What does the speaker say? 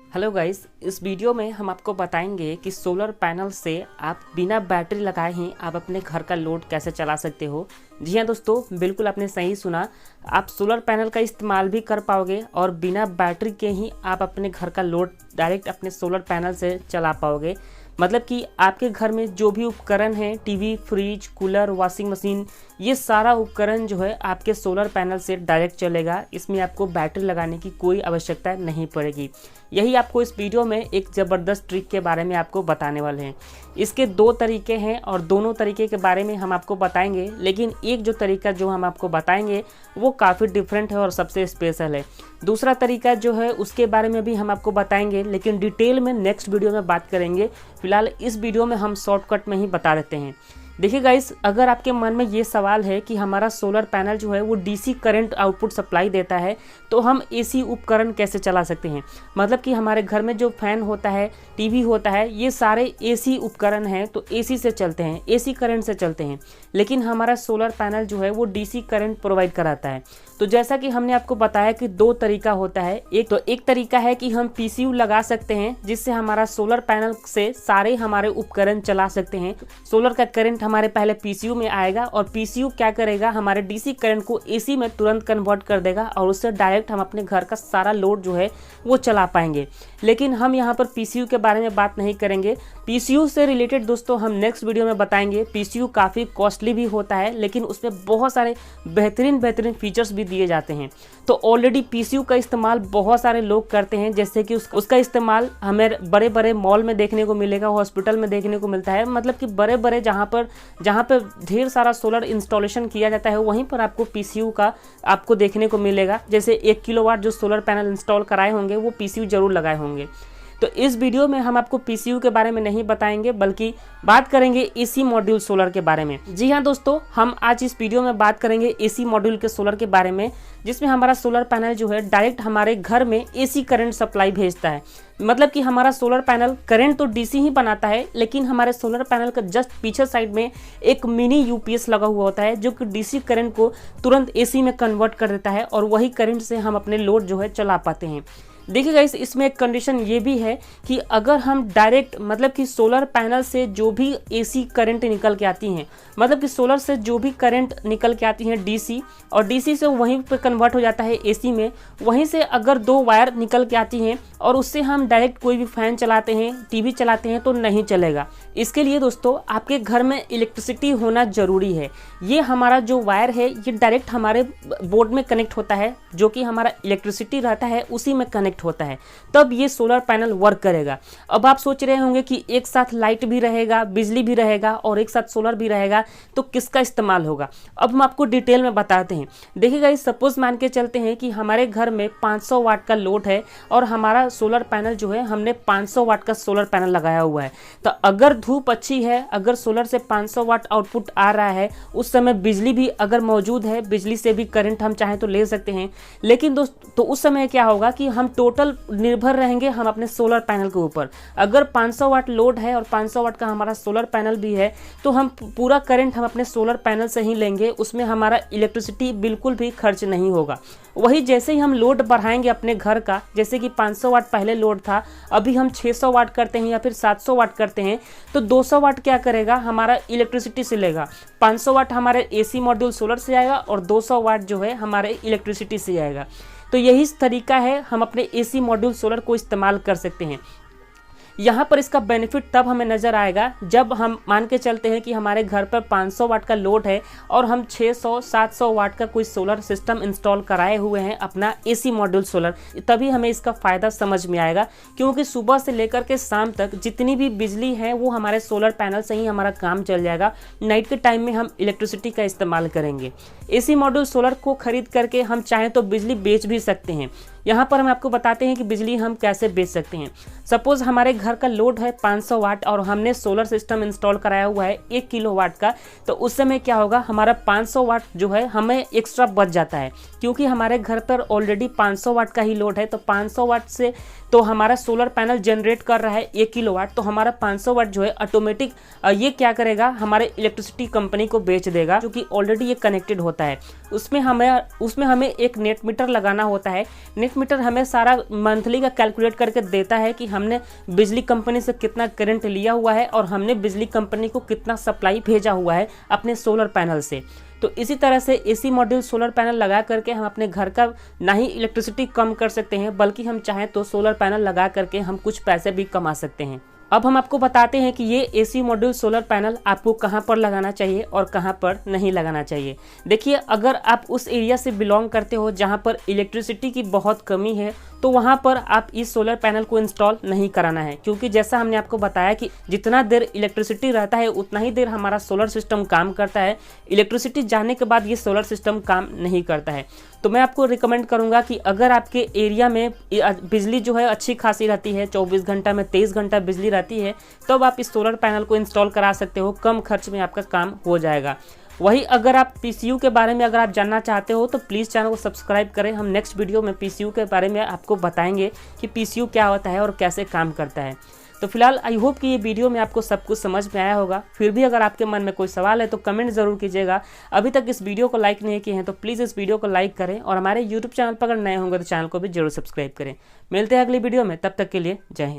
Hello guys, इस video में हम आपको बताएंगे कि सोलर पैनल से आप बिना बैटरी लगाए ही आप अपने घर का लोड कैसे चला सकते हो। जी हाँ दोस्तों, बिल्कुल आपने सही सुना। आप सोलर पैनल का इस्तेमाल भी कर पाओगे और बिना बैटरी के ही आप अपने घर का लोड डायरेक्ट अपने सोलर पैनल से चला पाओगे। मतलब कि आपके घर में जो भी उपकरण हैं, TV, fridge, cooler, washing machine, ये सारा उपकरण जो है आपके सोलर पैनल से डायरेक्ट चलेगा। इसमें आपको बैटरी लगाने की कोई आवश्यकता नहीं पड़ेगी। यही आपको इस वीडियो में एक ज़बरदस्त ट्रिक के बारे में आपको बताने वाले हैं। इसके दो तरीके हैं और दोनों तरीके के बारे में हम आपको बताएंगे, लेकिन एक जो तरीका जो हम आपको बताएंगे वो काफ़ी डिफरेंट है और सबसे स्पेशल है। दूसरा तरीका जो है उसके बारे में भी हम आपको बताएंगे, लेकिन डिटेल में नेक्स्ट वीडियो में बात करेंगे। फिलहाल इस वीडियो में हम शॉर्टकट में ही बता देते हैं। देखिए गाइस, अगर आपके मन में ये सवाल है कि हमारा सोलर पैनल जो है वो डीसी करंट आउटपुट सप्लाई देता है, तो हम एसी उपकरण कैसे चला सकते हैं। मतलब कि हमारे घर में जो फैन होता है, टीवी होता है, ये सारे एसी उपकरण हैं, तो एसी से चलते हैं, एसी करंट से चलते हैं। लेकिन हमारा सोलर पैनल जो है वो डीसी करंट प्रोवाइड कराता है। तो जैसा कि हमने आपको बताया कि दो तरीका होता है। एक तरीका है कि हम पीसीयू लगा सकते हैं, जिससे हमारा सोलर पैनल से सारे हमारे उपकरण चला सकते हैं। सोलर का करंट हमारे पहले पीसीयू में आएगा और पीसीयू क्या करेगा, हमारे डीसी करंट को एसी में तुरंत कन्वर्ट कर देगा और उससे डायरेक्ट हम अपने घर का सारा लोड जो है वो चला पाएंगे। लेकिन हम यहाँ पर पीसीयू के बारे में बात नहीं करेंगे। पीसीयू से रिलेटेड दोस्तों हम नेक्स्ट वीडियो में बताएंगे। पीसीयू काफ़ी कॉस्टली भी होता है, लेकिन उसमें बहुत सारे बेहतरीन फीचर्स भी दिए जाते हैं। तो ऑलरेडी पीसीयू का इस्तेमाल बहुत सारे लोग करते हैं, जैसे कि उसका इस्तेमाल हमें बड़े बड़े मॉल में देखने को मिलेगा, हॉस्पिटल में देखने को मिलता है। मतलब कि बड़े बड़े जहाँ पर ढेर सारा सोलर इंस्टॉलेशन किया जाता है, वहीं पर आपको पीसीयू का आपको देखने को मिलेगा। जैसे 1 किलोवाट जो सोलर पैनल इंस्टॉल कराए होंगे वो पीसीयू जरूर लगाए होंगे। तो इस वीडियो में हम आपको पीसीयू के बारे में नहीं बताएंगे, बल्कि बात करेंगे एसी मॉड्यूल सोलर के बारे में। जी हाँ दोस्तों, हम आज इस वीडियो में बात करेंगे एसी मॉड्यूल के सोलर के बारे में, जिसमें हमारा सोलर पैनल जो है डायरेक्ट हमारे घर में एसी करंट सप्लाई भेजता है। मतलब कि हमारा सोलर पैनल करंट तो डीसी ही बनाता है, लेकिन हमारे सोलर पैनल का जस्ट पीछे साइड में एक मिनी यूपीएस लगा हुआ होता है, जो कि डीसी करंट को तुरंत एसी में कन्वर्ट कर देता है और वही करंट से हम अपने लोड जो है चला पाते हैं। देखिए गाइस, इसमें एक कंडीशन ये भी है कि अगर हम डायरेक्ट मतलब कि सोलर पैनल से जो भी एसी करंट निकल के आती हैं, मतलब कि सोलर से जो भी करंट निकल के आती हैं डीसी, और डीसी से वहीं पे कन्वर्ट हो जाता है एसी में, वहीं से अगर 2 वायर निकल के आती हैं और उससे हम डायरेक्ट कोई भी फैन चलाते हैं, टीवी चलाते हैं, तो नहीं चलेगा। इसके लिए दोस्तों आपके घर में इलेक्ट्रिसिटी होना ज़रूरी है। ये हमारा जो वायर है ये डायरेक्ट हमारे बोर्ड में कनेक्ट होता है, जो कि हमारा इलेक्ट्रिसिटी रहता है उसी में कनेक्ट होता है, तब ये सोलर पैनल वर्क करेगा। अब आप सोच रहे होंगे कि एक साथ लाइट भी रहेगा, बिजली भी रहेगा और एक साथ सोलर भी रहेगा, तो किसका इस्तेमाल होगा। अब हम आपको डिटेल में बताते हैं। देखिएगा, सपोज मान के चलते हैं कि हमारे घर में 500 वाट का लोड है और हमारा सोलर पैनल जो है हमने 500 वाट का सोलर पैनल लगाया हुआ है। तो अगर धूप अच्छी है, अगर सोलर से 500 वाट आउटपुट आ रहा है, उस समय बिजली भी अगर मौजूद है, बिजली से भी करंट हम चाहें तो ले सकते हैं। लेकिन दोस्त तो उस समय क्या होगा कि हम टोटल निर्भर रहेंगे हम अपने सोलर पैनल के ऊपर। अगर 500 वाट लोड है और 500 वाट का हमारा सोलर पैनल भी है, तो हम पूरा करंट हम अपने सोलर पैनल से ही लेंगे, उसमें हमारा इलेक्ट्रिसिटी बिल्कुल भी खर्च नहीं होगा। वही जैसे ही हम लोड बढ़ाएंगे अपने घर का, जैसे कि 500 वाट पहले लोड था, अभी हम 600 वाट करते हैं या फिर 700 वाट करते हैं, तो 200 वाट क्या करेगा, हमारा इलेक्ट्रिसिटी से लेगा। 500 वाट हमारे एसी मॉड्यूल सोलर से आएगा और 200 वाट जो है हमारे इलेक्ट्रिसिटी से आएगा। तो यही तरीका है, हम अपने एसी मॉड्यूल सोलर को इस्तेमाल कर सकते हैं। यहाँ पर इसका बेनिफिट तब हमें नज़र आएगा जब हम मान के चलते हैं कि हमारे घर पर 500 वाट का लोड है और हम 600-700 वाट का कोई सोलर सिस्टम इंस्टॉल कराए हुए हैं अपना एसी मॉड्यूल सोलर। तभी हमें इसका फ़ायदा समझ में आएगा, क्योंकि सुबह से लेकर के शाम तक जितनी भी बिजली है वो हमारे सोलर पैनल से ही हमारा काम चल जाएगा। नाइट के टाइम में हम इलेक्ट्रिसिटी का इस्तेमाल करेंगे। एसी मॉड्यूल सोलर को खरीद करके हम चाहें तो बिजली बेच भी सकते हैं। यहाँ पर हम आपको बताते हैं कि बिजली हम कैसे बेच सकते हैं। सपोज हमारे घर का लोड है 500 वाट और हमने सोलर सिस्टम इंस्टॉल कराया हुआ है 1 किलोवाट का, तो उस समय क्या होगा, हमारा 500 वाट जो है हमें एक्स्ट्रा बच जाता है, क्योंकि हमारे घर पर ऑलरेडी 500 वाट का ही लोड है। तो 500 वाट से तो हमारा सोलर पैनल जनरेट कर रहा है 1 किलोवाट, तो हमारा 500 वाट जो है ऑटोमेटिक ये क्या करेगा, हमारे इलेक्ट्रिसिटी कंपनी को बेच देगा, जो कि ऑलरेडी ये कनेक्टेड होता है। उसमें हमें एक नेट मीटर लगाना होता है। नेट मीटर हमें सारा मंथली का कैलकुलेट करके देता है कि हमने बिजली कंपनी से कितना करंट लिया हुआ है और हमने बिजली कंपनी को कितना सप्लाई भेजा हुआ है अपने सोलर पैनल से। तो इसी तरह से एसी मॉड्यूल सोलर पैनल लगा करके हम अपने घर का ना ही इलेक्ट्रिसिटी कम कर सकते हैं, बल्कि हम चाहें तो सोलर पैनल लगा करके हम कुछ पैसे भी कमा सकते हैं। अब हम आपको बताते हैं कि ये एसी मॉड्यूल सोलर पैनल आपको कहाँ पर लगाना चाहिए और कहाँ पर नहीं लगाना चाहिए। देखिए, अगर आप उस एरिया से बिलोंग करते हो जहाँ पर इलेक्ट्रिसिटी की बहुत कमी है, तो वहाँ पर आप इस सोलर पैनल को इंस्टॉल नहीं कराना है, क्योंकि जैसा हमने आपको बताया कि जितना देर इलेक्ट्रिसिटी रहता है उतना ही देर हमारा सोलर सिस्टम काम करता है। इलेक्ट्रिसिटी जाने के बाद ये सोलर सिस्टम काम नहीं करता है। तो मैं आपको रिकमेंड करूंगा कि अगर आपके एरिया में बिजली जो है अच्छी खासी रहती है, 24 घंटा में 23 घंटा बिजली रहती है, तब आप इस सोलर पैनल को इंस्टॉल करा सकते हो। कम खर्च में आपका काम हो जाएगा। वही अगर आप पीसीयू के बारे में अगर आप जानना चाहते हो तो प्लीज़ चैनल को सब्सक्राइब करें। हम नेक्स्ट वीडियो में पीसीयू के बारे में आपको बताएंगे कि पीसीयू क्या होता है और कैसे काम करता है। तो फिलहाल आई होप कि ये वीडियो में आपको सब कुछ समझ में आया होगा। फिर भी अगर आपके मन में कोई सवाल है तो कमेंट ज़रूर कीजिएगा। अभी तक इस वीडियो को लाइक नहीं किए हैं तो प्लीज़ इस वीडियो को लाइक करें और हमारे यूट्यूब चैनल पर अगर नए होंगे तो चैनल को भी जरूर सब्सक्राइब करें। मिलते हैं अगली वीडियो में, तब तक के लिए जय हिंद।